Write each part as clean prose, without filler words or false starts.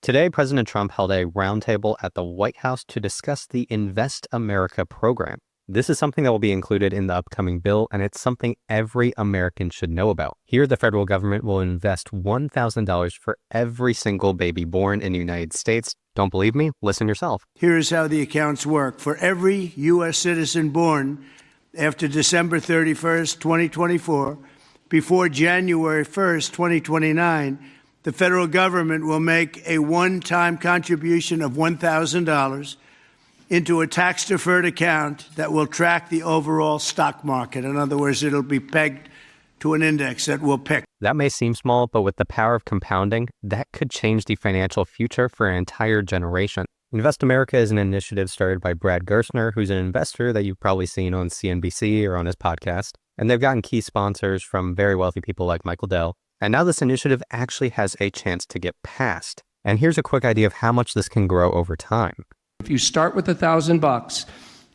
Today, President Trump held a roundtable at the White House to discuss the Invest America program. This is something that will be included in the upcoming bill, and it's something every American should know about. Here, the federal government will invest $1,000 for every single baby born in the United States. Don't believe me? Listen yourself. Here's how the accounts work. For every U.S. citizen born after December 31st, 2024, before January 1st, 2029, the federal government will make a one-time contribution of $1,000 into a tax-deferred account that will track the overall stock market. In other words, it'll be pegged to an index that we'll pick. That may seem small, but with the power of compounding, that could change the financial future for an entire generation. Invest America is an initiative started by Brad Gerstner, who's an investor that you've probably seen on CNBC or on his podcast. And they've gotten key sponsors from very wealthy people like Michael Dell. And now this initiative actually has a chance to get passed. And here's a quick idea of how much this can grow over time. If you start with $1,000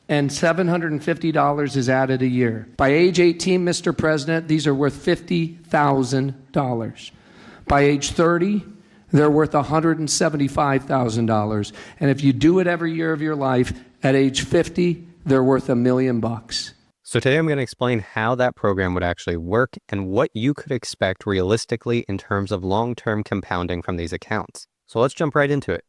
and $750 is added a year, by age 18, Mr. President, these are worth $50,000. By age 30, they're worth $175,000. And if you do it every year of your life, at age 50, they're worth $1 million. So today I'm going to explain how that program would actually work and what you could expect realistically in terms of long-term compounding from these accounts. So let's jump right into it.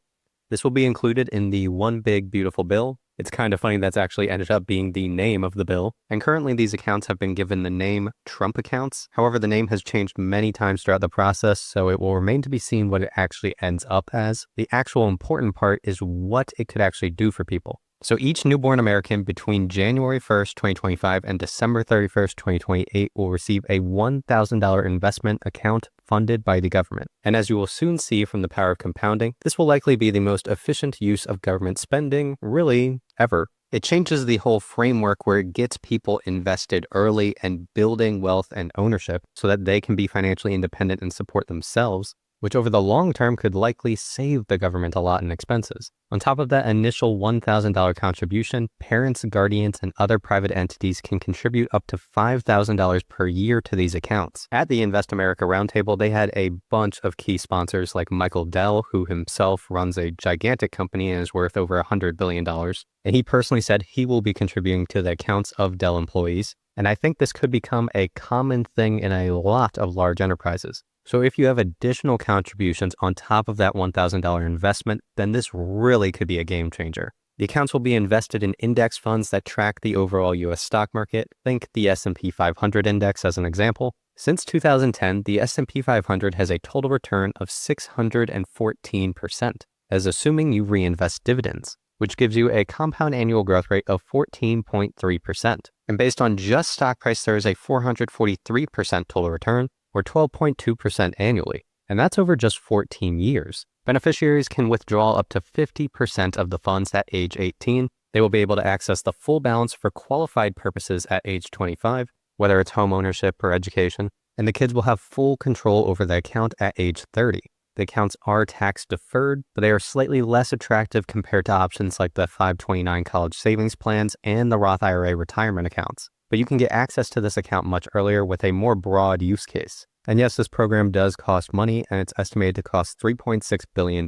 This will be included in the One Big Beautiful Bill. It's kind of funny that's actually ended up being the name of the bill. And currently these accounts have been given the name Trump accounts. However, the name has changed many times throughout the process, so it will remain to be seen what it actually ends up as. The actual important part is what it could actually do for people. So each newborn American between January 1st, 2025 and December 31st, 2028 will receive a $1,000 investment account funded by the government. And as you will soon see from the power of compounding, this will likely be the most efficient use of government spending, really, ever. It changes the whole framework where it gets people invested early and building wealth and ownership so that they can be financially independent and support themselves, which over the long term could likely save the government a lot in expenses. On top of that initial $1,000 contribution, parents, guardians, and other private entities can contribute up to $5,000 per year to these accounts. At the Invest America Roundtable, they had a bunch of key sponsors like Michael Dell, who himself runs a gigantic company and is worth over $100 billion. And he personally said he will be contributing to the accounts of Dell employees. And I think this could become a common thing in a lot of large enterprises. So if you have additional contributions on top of that $1,000 investment, then this really could be a game changer. The accounts will be invested in index funds that track the overall U.S. stock market. Think the S&P 500 index as an example. Since 2010, the S&P 500 has a total return of 614%, as assuming you reinvest dividends, which gives you a compound annual growth rate of 14.3%. And based on just stock price, there is a 443% total return, or 12.2% annually, and that's over just 14 years. Beneficiaries can withdraw up to 50% of the funds at age 18. They will be able to access the full balance for qualified purposes at age 25, whether it's home ownership or education, and the kids will have full control over the account at age 30. The accounts are tax deferred, but they are slightly less attractive compared to options like the 529 college savings plans and the Roth IRA retirement accounts. But you can get access to this account much earlier with a more broad use case. And yes, this program does cost money, and it's estimated to cost $3.6 billion.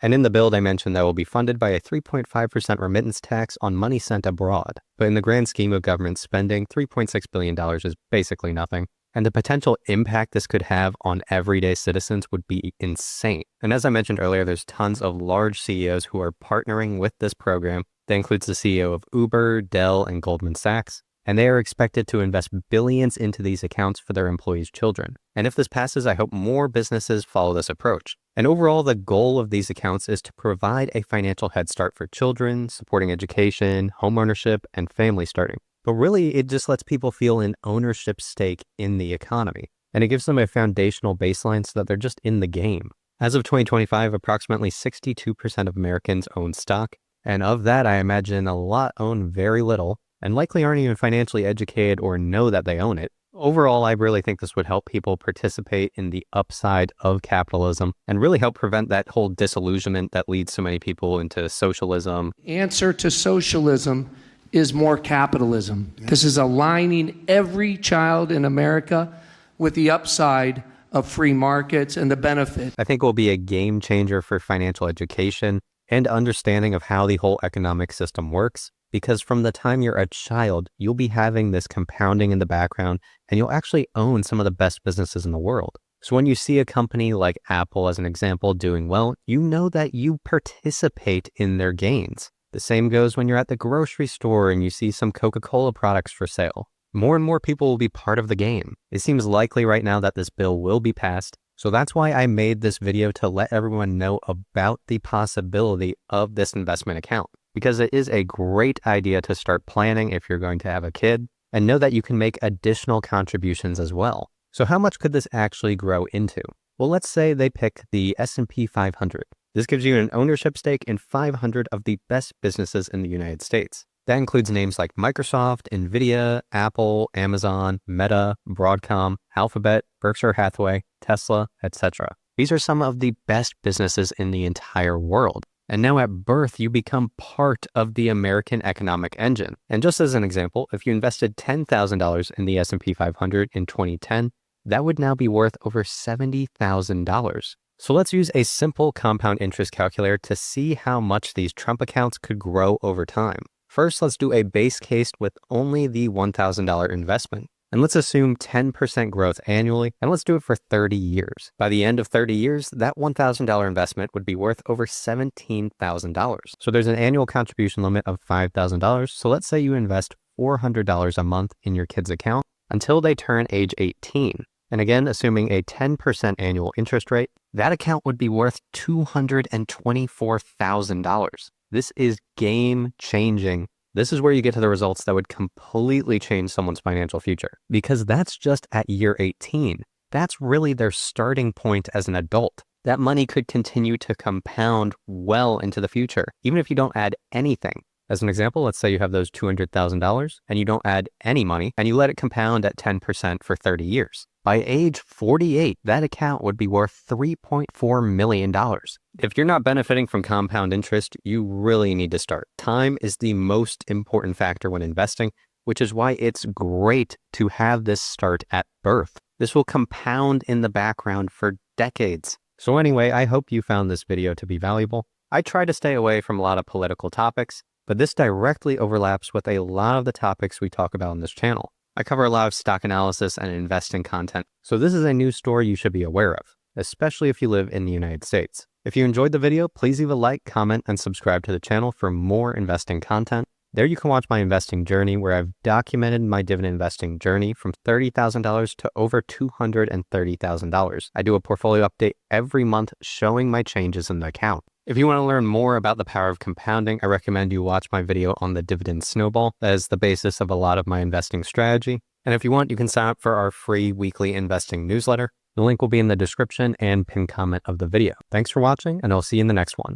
And in the bill, they mentioned that will be funded by a 3.5% remittance tax on money sent abroad. But in the grand scheme of government spending, $3.6 billion is basically nothing. And the potential impact this could have on everyday citizens would be insane. And as I mentioned earlier, there's tons of large CEOs who are partnering with this program. That includes the CEO of Uber, Dell, and Goldman Sachs. And they are expected to invest billions into these accounts for their employees' children. And if this passes, I hope more businesses follow this approach. And overall, the goal of these accounts is to provide a financial head start for children, supporting education, home ownership, and family starting. But really, it just lets people feel an ownership stake in the economy. And it gives them a foundational baseline so that they're just in the game. As of 2025, approximately 62% of Americans own stock. And of that, I imagine a lot own very little, and likely aren't even financially educated or know that they own it. Overall, I really think this would help people participate in the upside of capitalism and really help prevent that whole disillusionment that leads so many people into socialism. Answer to socialism is more capitalism. This is aligning every child in America with the upside of free markets and the benefit. I think it will be a game changer for financial education and understanding of how the whole economic system works. Because from the time you're a child, you'll be having this compounding in the background, and you'll actually own some of the best businesses in the world. So when you see a company like Apple, as an example, doing well, you know that you participate in their gains. The same goes when you're at the grocery store and you see some Coca-Cola products for sale. More and more people will be part of the game. It seems likely right now that this bill will be passed. So that's why I made this video, to let everyone know about the possibility of this investment account. Because it is a great idea to start planning if you're going to have a kid, and know that you can make additional contributions as well. So how much could this actually grow into? Well, let's say they pick the S&P 500. This gives you an ownership stake in 500 of the best businesses in the United States. That includes names like Microsoft, Nvidia, Apple, Amazon, Meta, Broadcom, Alphabet, Berkshire Hathaway, Tesla, etc. These are some of the best businesses in the entire world. And now at birth, you become part of the American economic engine. And just as an example, if you invested $10,000 in the S&P 500 in 2010, that would now be worth over $70,000. So let's use a simple compound interest calculator to see how much these Trump accounts could grow over time. First, let's do a base case with only the $1,000 investment. And let's assume 10% growth annually, and let's do it for 30 years. By the end of 30 years, that $1,000 investment would be worth over $17,000. So there's an annual contribution limit of $5,000. So let's say you invest $400 a month in your kid's account until they turn age 18. And again, assuming a 10% annual interest rate, that account would be worth $224,000. This is game changing. This is where you get to the results that would completely change someone's financial future, because that's just at year 18. That's really their starting point as an adult. That money could continue to compound well into the future, even if you don't add anything. As an example, let's say you have those $200,000 and you don't add any money and you let it compound at 10% for 30 years. By age 48, that account would be worth $3.4 million. If you're not benefiting from compound interest, you really need to start. Time is the most important factor when investing, which is why it's great to have this start at birth. This will compound in the background for decades. So anyway, I hope you found this video to be valuable. I try to stay away from a lot of political topics, but this directly overlaps with a lot of the topics we talk about on this channel. I cover a lot of stock analysis and investing content, so this is a news story you should be aware of, especially if you live in the United States. If you enjoyed the video, please leave a like, comment, and subscribe to the channel for more investing content. There you can watch my investing journey, where I've documented my dividend investing journey from $30,000 to over $230,000. I do a portfolio update every month showing my changes in the account. If you want to learn more about the power of compounding, I recommend you watch my video on the dividend snowball. That is the basis of a lot of my investing strategy. And if you want, you can sign up for our free weekly investing newsletter. The link will be in the description and pinned comment of the video. Thanks for watching, and I'll see you in the next one.